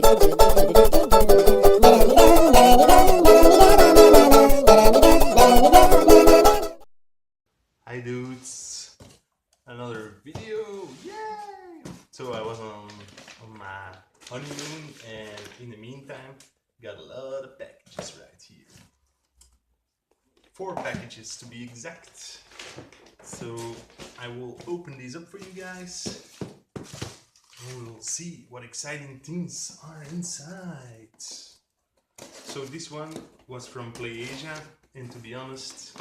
Hi dudes, another video, yay! So I was on my honeymoon, and in the meantime got a lot of packages right here. 4 packages to be exact. So I will open these up for you guys. And we'll see what exciting things are inside. So this one was from PlayAsia, and to be honest,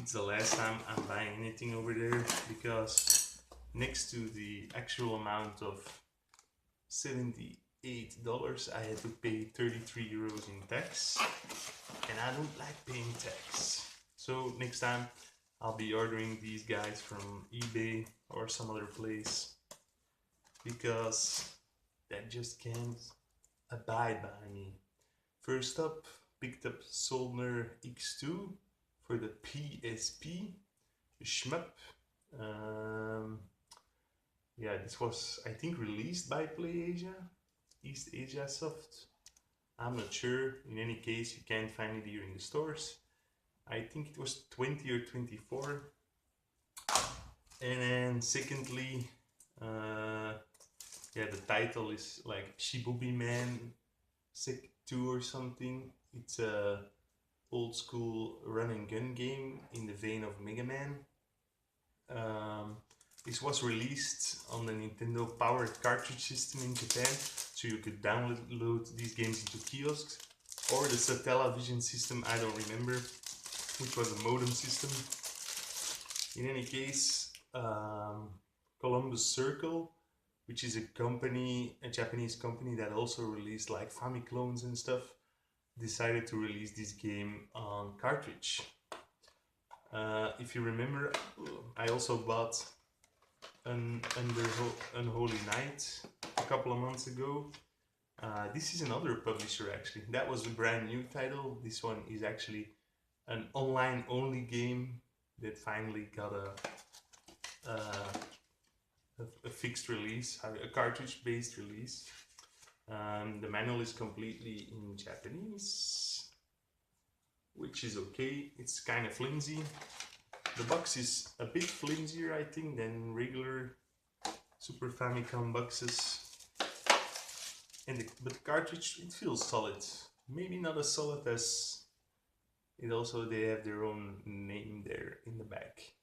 it's the last time I'm buying anything over there, because next to the actual amount of $78, I had to pay 33 euros in tax, and I don't like paying tax. So next time I'll be ordering these guys from eBay or some other place, because that just can't abide by me. First up, picked up Solner X2 for the PSP, shmup. Yeah, this was, I think, released by PlayAsia, East Asia Soft. I'm not sure. In any case, you can't find it here in the stores. I think it was 20 or 24. And then secondly, yeah, the title is like Shibubi Man Sec 2 or something. It's a old school run and gun game in the vein of Mega Man. This was released on the Nintendo Power cartridge system in Japan, so you could download these games into kiosks, or the Satellavision system, I don't remember, which was a modem system. In any case, Columbus Circle, which is a company, a Japanese company that also released like Famiclones and stuff, decided to release this game on cartridge. If you remember, I also bought an Unholy Night a couple of months ago. This is another publisher actually. That was a brand new title. This one is actually an online only game that finally got a fixed release, a cartridge based release. The manual is completely in Japanese, which is okay. It's kind of flimsy. The box is a bit flimsier, I think, than regular Super Famicom boxes. But the cartridge, it feels solid. Maybe not as solid as it also, they have their own name there in the back.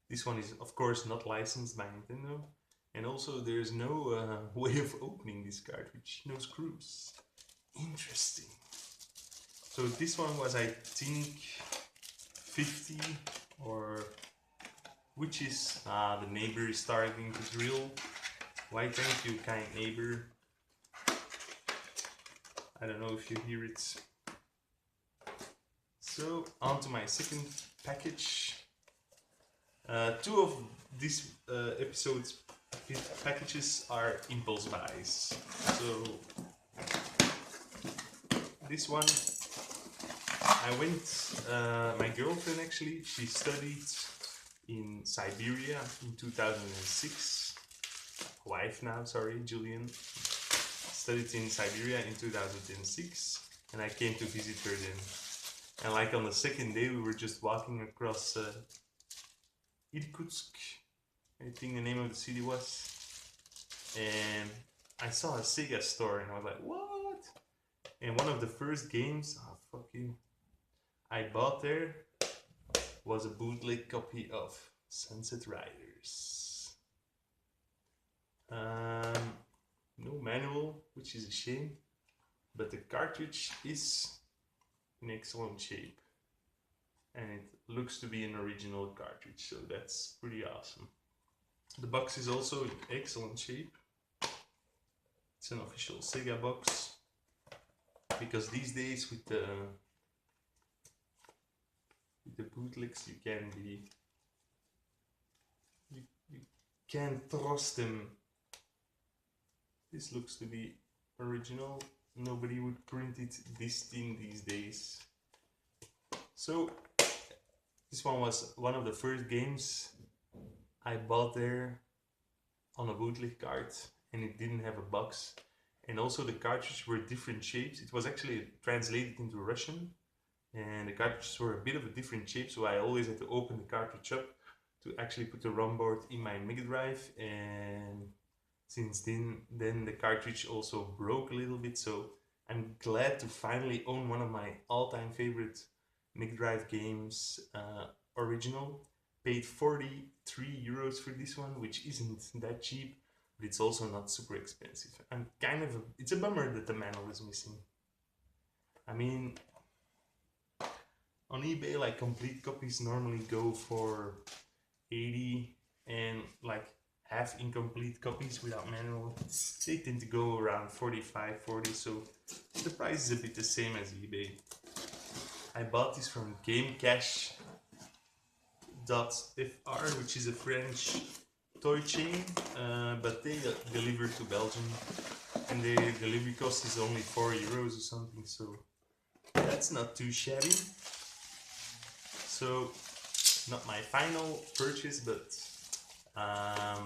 This one is of course not licensed by Nintendo. And also there's no way of opening this cartridge, no screws. Interesting. So this one was, I think, 50, or which is, the neighbor is starting to drill. Why thank you, kind neighbor. I don't know if you hear it. So on to my second package. 2 of these episodes packages are impulse buys. So this one, I went, my girlfriend actually, she studied in Siberia in 2006. Wife now, sorry, Julian. Studied in Siberia in 2006, and I came to visit her then. And like on the second day, we were just walking across Irkutsk, I think the name of the city was, and I saw a Sega store, and I was like, what? And one of the first games, oh fuck you, I bought there was a bootleg copy of Sunset Riders. No manual, which is a shame, but the cartridge is in excellent shape, and it looks to be an original cartridge, so that's pretty awesome. The box is also in excellent shape. It's an official Sega box, because these days with the bootlegs you can't trust them. This looks to be original. Nobody would print it this thin these days. So this one was one of the first games I bought there on a bootleg cart, and it didn't have a box. and also the cartridges were different shapes. It was actually translated into Russian, and the cartridges were a bit of a different shape, so I always had to open the cartridge up to actually put the ROM board in my Mega Drive. And since then the cartridge also broke a little bit, so I'm glad to finally own one of my all-time favorite Mega Drive games, original. Paid 43 euros for this one, which isn't that cheap, but it's also not super expensive. And it's a bummer that the manual is missing. I mean, on eBay, like, complete copies normally go for 80, and like half incomplete copies without manual, they tend to go around 45, 40, so the price is a bit the same as eBay. I bought this from GameCash.fr, which is a French toy chain, but they deliver to Belgium, and their delivery cost is only 4 euros or something, so that's not too shabby. So, not my final purchase, but how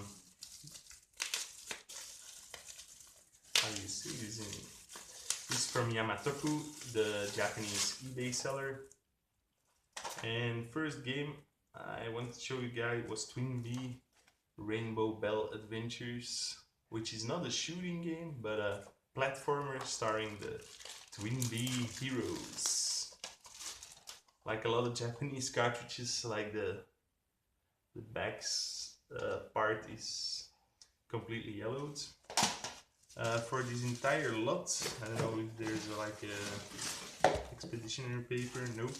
do you say this in? This is from Yamatoku, the Japanese eBay seller. And first game I want to show you guys was Twin B Rainbow Bell Adventures, which is not a shooting game, but a platformer starring the Twin B heroes. Like a lot of Japanese cartridges, like the back's part is completely yellowed. For this entire lot, I don't know if there's like a expeditionary paper, nope.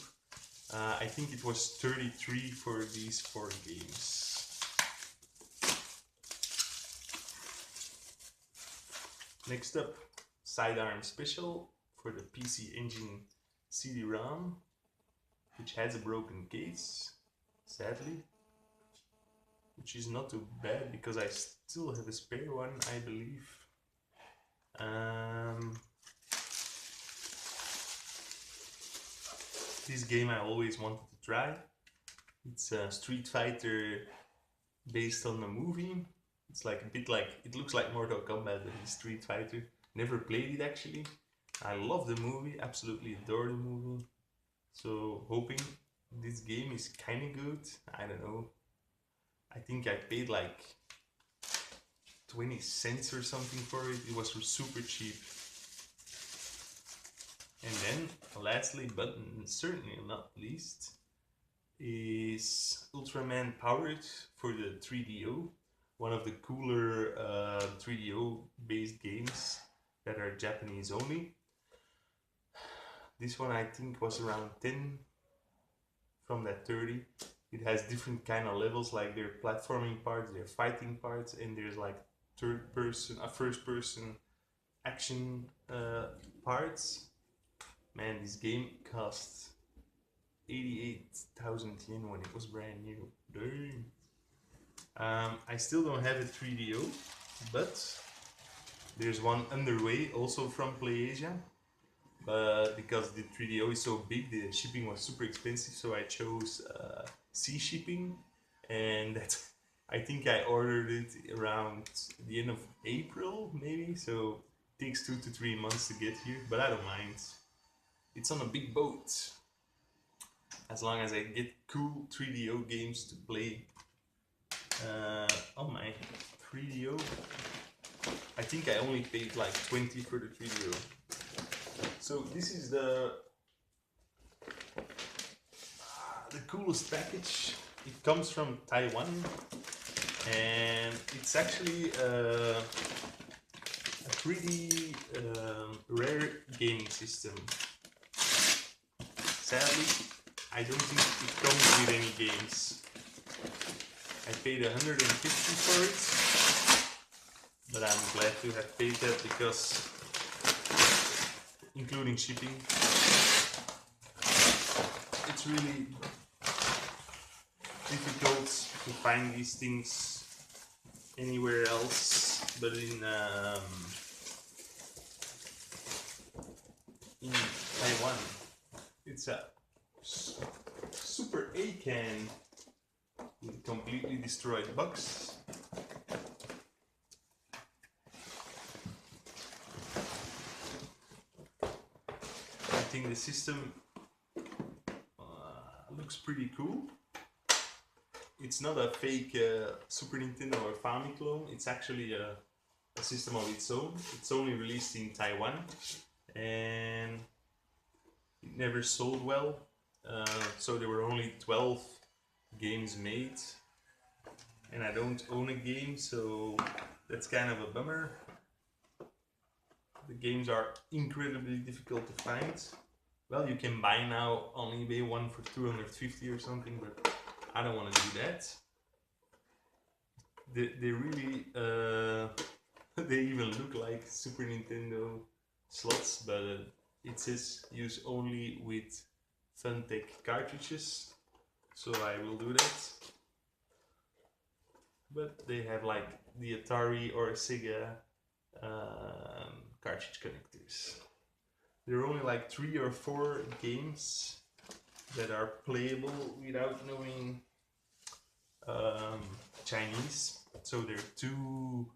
I think it was 33 for these 4 games. Next up, Sidearm Special for the PC Engine CD-ROM, which has a broken case, sadly. Which is not too bad because I still have a spare one, I believe. This game I always wanted to try. It's a Street Fighter based on a movie. It's like a bit like, it looks like Mortal Kombat, but it's Street Fighter. Never played it actually. I love the movie, absolutely adore the movie. So hoping this game is kinda good. I don't know. I think I paid like 20 cents or something for it. It was super cheap. And then, lastly, but certainly not least, is Ultraman Powered for the 3DO. One of the cooler 3DO based games that are Japanese only. This one I think was around 10 from that 30. It has different kind of levels, like their platforming parts, their fighting parts, and there's like first person action parts. Man, this game cost 88,000 yen when it was brand new. Dang. I still don't have a 3DO, but there's one underway, also from PlayAsia. But because the 3DO is so big, the shipping was super expensive, so I chose sea shipping, and that's, I think I ordered it around the end of April, maybe, so it takes 2 to 3 months to get here, but I don't mind. It's on a big boat. As long as I get cool 3DO games to play on my 3DO. I think I only paid like 20 for the 3DO. So this is the coolest package. It comes from Taiwan, and it's actually a pretty rare gaming system. Sadly, I don't think it comes with any games. I paid 150 for it, but I'm glad to have paid that because, including shipping, it's really difficult to find these things anywhere else but in Taiwan. It's a Super A-can with a completely destroyed box. think the system looks pretty cool. It's not a fake Super Nintendo or Famicom clone. It's actually a system of its own. It's only released in Taiwan and it never sold well. So there were only 12 games made, and I don't own a game, so that's kind of a bummer. The games are incredibly difficult to find. Well, you can buy now on eBay one for 250 or something, but I don't want to do that. They really, they even look like Super Nintendo slots, but it says use only with Funtech cartridges, so I will do that. But they have like the Atari or Sega cartridge connectors. There are only like 3 or 4 games that are playable without knowing Chinese. So there are 2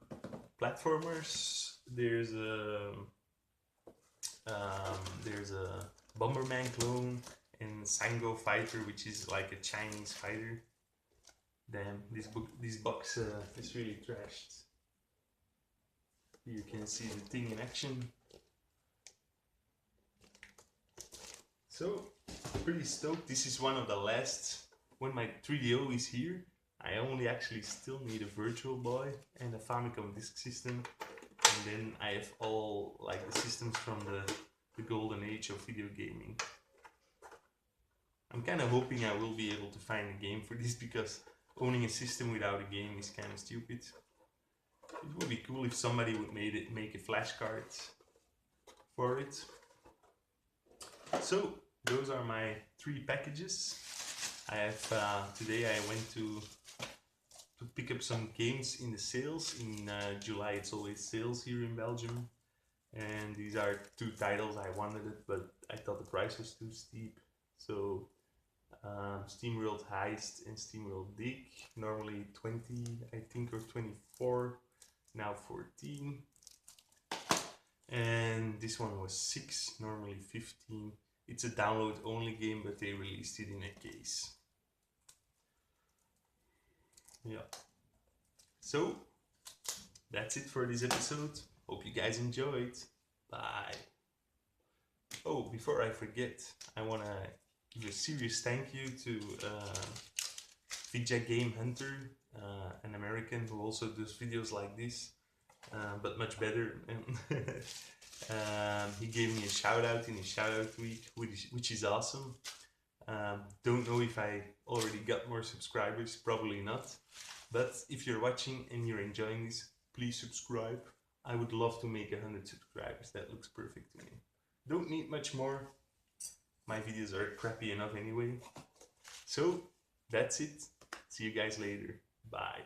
platformers. There's a Bomberman clone and Sango Fighter, which is like a Chinese fighter. Damn, this box is really trashed. You can see the thing in action. So, pretty stoked. This is one of the last. When my 3DO is here, I only actually still need a Virtual Boy and a Famicom Disk System, and then I have all like the systems from the golden age of video gaming. I'm kind of hoping I will be able to find a game for this, because owning a system without a game is kind of stupid. It would be cool if somebody would make a flashcard for it. So those are my 3 packages. I have today I went to pick up some games in the sales. In July it's always sales here in Belgium, and these are 2 titles I wanted it, but I thought the price was too steep. So SteamWorld Heist and SteamWorld Dig, normally 20 I think, or 24, now 14. And this one was 6, normally 15. It's a download only game, but they released it in a case. Yeah. So that's it for this episode. Hope you guys enjoyed. Bye. Oh, before I forget, I wanna give a serious thank you to Retrogame Hunter, an American who also does videos like this, but much better. He gave me a shout out in his shout out week, which is awesome. Don't know if I already got more subscribers, probably not. But if you're watching and you're enjoying this, please subscribe. I would love to make 100 subscribers. That looks perfect to me. Don't need much more. My videos are crappy enough anyway. So that's it. See you guys later. Bye.